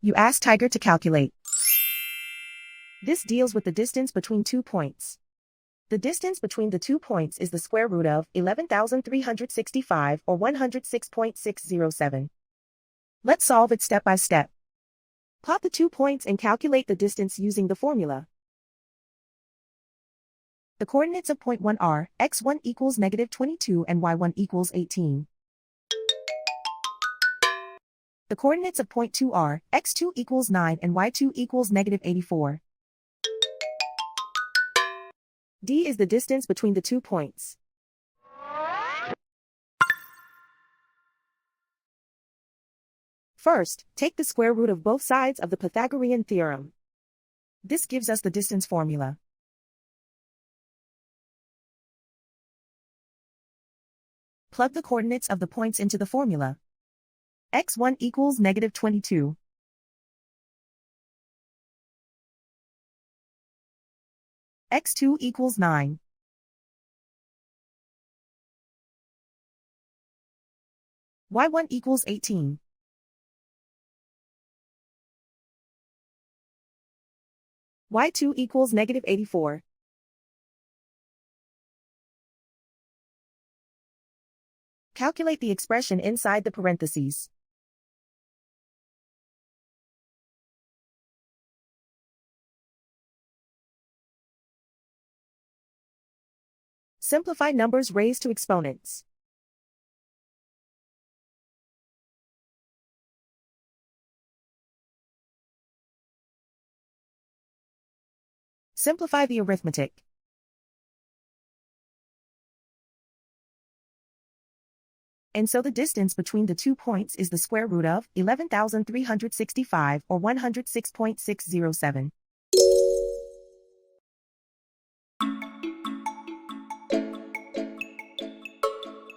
You ask Tiger to calculate. This deals with the distance between 2 points. The distance between the 2 points is the square root of 11,365 or 106.607. Let's solve it step by step. Plot the 2 points and calculate the distance using the formula. The coordinates of point 1 are x1 equals -22 and y1 equals 18. The coordinates of point 2 are x2 equals 9 and y2 equals -84. D is the distance between the 2 points. First, take the square root of both sides of the Pythagorean theorem. This gives us the distance formula. Plug the coordinates of the points into the formula. x1 equals -22. x2 equals 9. y1 equals 18. y2 equals -84. Calculate the expression inside the parentheses. Simplify numbers raised to exponents. Simplify the arithmetic. And so the distance between the 2 points is the square root of 11,365 or 106.607.